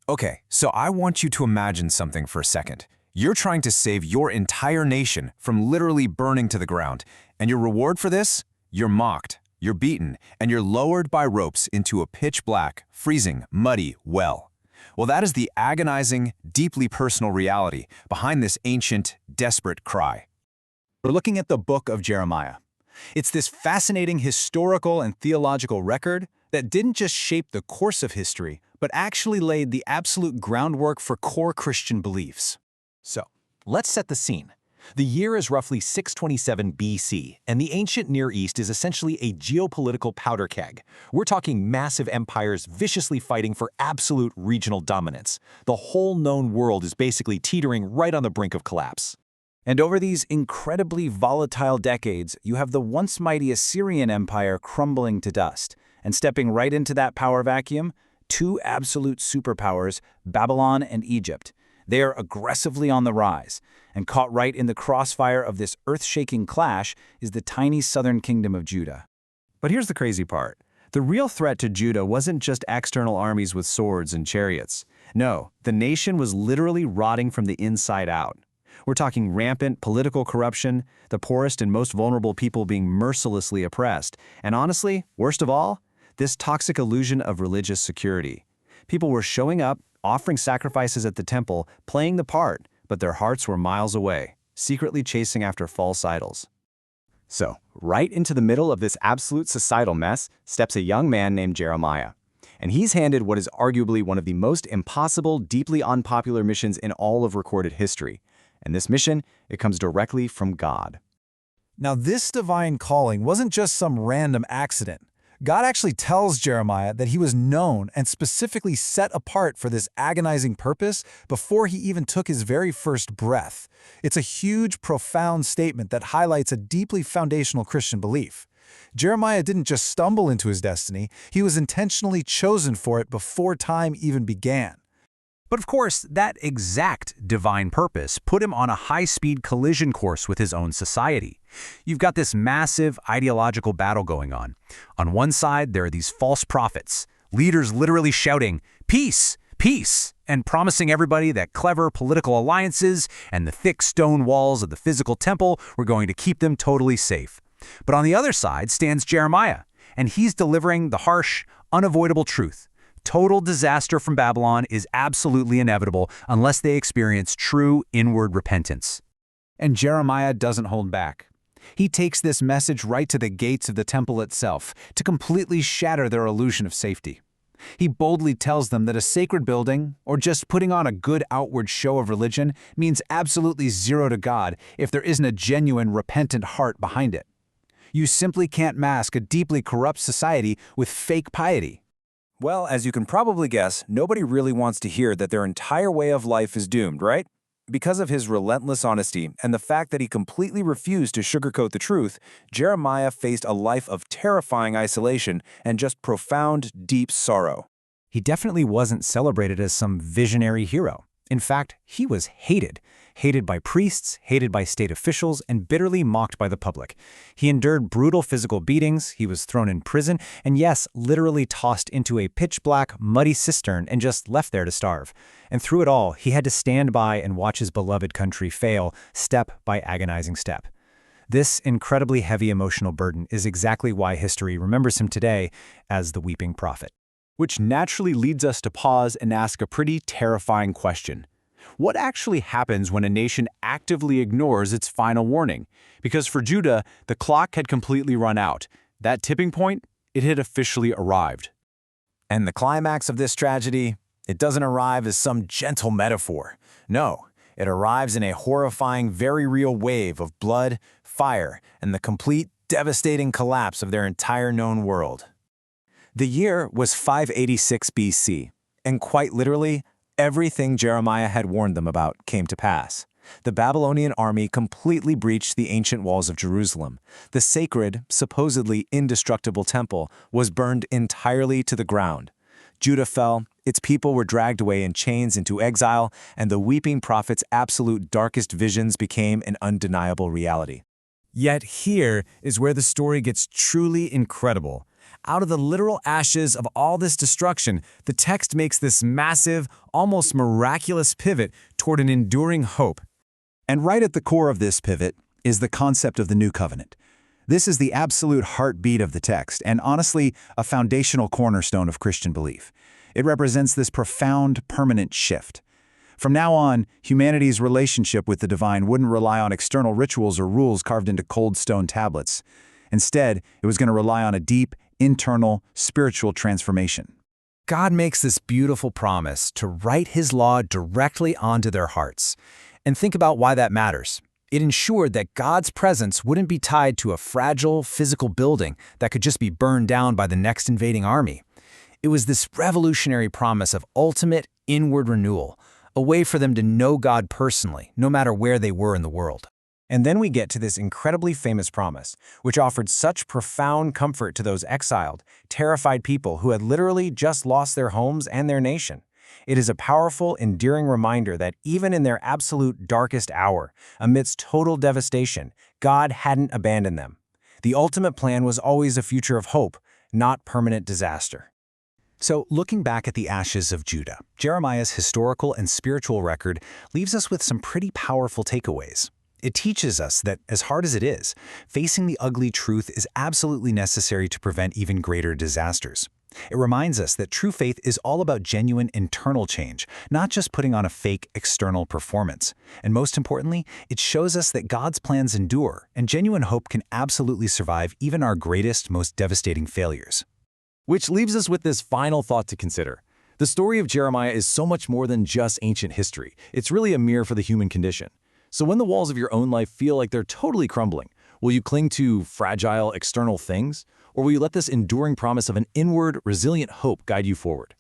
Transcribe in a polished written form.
Okay, so I want you to imagine something for a second. You're trying to save your entire nation from literally burning to the ground, and your reward for this? You're mocked, you're beaten, and you're lowered by ropes into a pitch-black, freezing, muddy well. Well, that is the agonizing, deeply personal reality behind this ancient, desperate cry. We're looking at the book of Jeremiah. It's this fascinating historical and theological record that didn't just shape the course of history, but actually laid the absolute groundwork for core Christian beliefs. So, let's set the scene. The year is roughly 627 BC, and the ancient Near East is essentially a geopolitical powder keg. We're talking massive empires viciously fighting for absolute regional dominance. The whole known world is basically teetering right on the brink of collapse. And over these incredibly volatile decades, you have the once mighty Assyrian Empire crumbling to dust. And stepping right into that power vacuum, two absolute superpowers, Babylon and Egypt. They are aggressively on the rise, and caught right in the crossfire of this earth-shaking clash is the tiny southern kingdom of Judah. But here's the crazy part. The real threat to Judah wasn't just external armies with swords and chariots. No, the nation was literally rotting from the inside out. We're talking rampant political corruption, the poorest and most vulnerable people being mercilessly oppressed, and honestly, worst of all, this toxic illusion of religious security. People were showing up, offering sacrifices at the temple, playing the part, but their hearts were miles away, secretly chasing after false idols. So, right into the middle of this absolute societal mess steps a young man named Jeremiah. And he's handed what is arguably one of the most impossible, deeply unpopular missions in all of recorded history. And this mission, it comes directly from God. Now, this divine calling wasn't just some random accident. God actually tells Jeremiah that he was known and specifically set apart for this agonizing purpose before he even took his very first breath. It's a huge, profound statement that highlights a deeply foundational Christian belief. Jeremiah didn't just stumble into his destiny, he was intentionally chosen for it before time even began. But of course, that exact divine purpose put him on a high-speed collision course with his own society. You've got this massive ideological battle going on. On one side, there are these false prophets, leaders literally shouting, "Peace! Peace!" and promising everybody that clever political alliances and the thick stone walls of the physical temple were going to keep them totally safe. But on the other side stands Jeremiah, and he's delivering the harsh, unavoidable truth. Total disaster from Babylon is absolutely inevitable unless they experience true inward repentance. And Jeremiah doesn't hold back. He takes this message right to the gates of the temple itself to completely shatter their illusion of safety. He boldly tells them that a sacred building, or just putting on a good outward show of religion, means absolutely zero to God if there isn't a genuine, repentant heart behind it. You simply can't mask a deeply corrupt society with fake piety. Well, as you can probably guess, nobody really wants to hear that their entire way of life is doomed, right? Because of his relentless honesty and the fact that he completely refused to sugarcoat the truth, Jeremiah faced a life of terrifying isolation and just profound, deep sorrow. He definitely wasn't celebrated as some visionary hero. In fact, he was hated. Hated by priests, hated by state officials, and bitterly mocked by the public. He endured brutal physical beatings, he was thrown in prison, and yes, literally tossed into a pitch-black, muddy cistern and just left there to starve. And through it all, he had to stand by and watch his beloved country fail, step by agonizing step. This incredibly heavy emotional burden is exactly why history remembers him today as the weeping prophet. Which naturally leads us to pause and ask a pretty terrifying question. What actually happens when a nation actively ignores its final warning? Because for Judah, the clock had completely run out. That tipping point, it had officially arrived. And the climax of this tragedy, it doesn't arrive as some gentle metaphor. No, it arrives in a horrifying, very real wave of blood, fire, and the complete, devastating collapse of their entire known world. The year was 586 BC, and quite literally, everything Jeremiah had warned them about came to pass. The Babylonian army completely breached the ancient walls of Jerusalem. The sacred, supposedly indestructible temple was burned entirely to the ground. Judah fell, its people were dragged away in chains into exile, and the weeping prophet's absolute darkest visions became an undeniable reality. Yet here is where the story gets truly incredible. Out of the literal ashes of all this destruction, the text makes this massive, almost miraculous pivot toward an enduring hope. And right at the core of this pivot is the concept of the New Covenant. This is the absolute heartbeat of the text, and honestly, a foundational cornerstone of Christian belief. It represents this profound, permanent shift. From now on, humanity's relationship with the divine wouldn't rely on external rituals or rules carved into cold stone tablets. Instead, it was going to rely on a deep, internal, spiritual transformation. God makes this beautiful promise to write His law directly onto their hearts. And think about why that matters. It ensured that God's presence wouldn't be tied to a fragile, physical building that could just be burned down by the next invading army. It was this revolutionary promise of ultimate inward renewal, a way for them to know God personally, no matter where they were in the world. And then we get to this incredibly famous promise, which offered such profound comfort to those exiled, terrified people who had literally just lost their homes and their nation. It is a powerful, endearing reminder that even in their absolute darkest hour, amidst total devastation, God hadn't abandoned them. The ultimate plan was always a future of hope, not permanent disaster. So, looking back at the ashes of Judah, Jeremiah's historical and spiritual record leaves us with some pretty powerful takeaways. It teaches us that, as hard as it is, facing the ugly truth is absolutely necessary to prevent even greater disasters. It reminds us that true faith is all about genuine internal change, not just putting on a fake external performance. And most importantly, it shows us that God's plans endure, and genuine hope can absolutely survive even our greatest, most devastating failures. Which leaves us with this final thought to consider. The story of Jeremiah is so much more than just ancient history. It's really a mirror for the human condition. So when the walls of your own life feel like they're totally crumbling, will you cling to fragile external things? Or will you let this enduring promise of an inward, resilient hope guide you forward?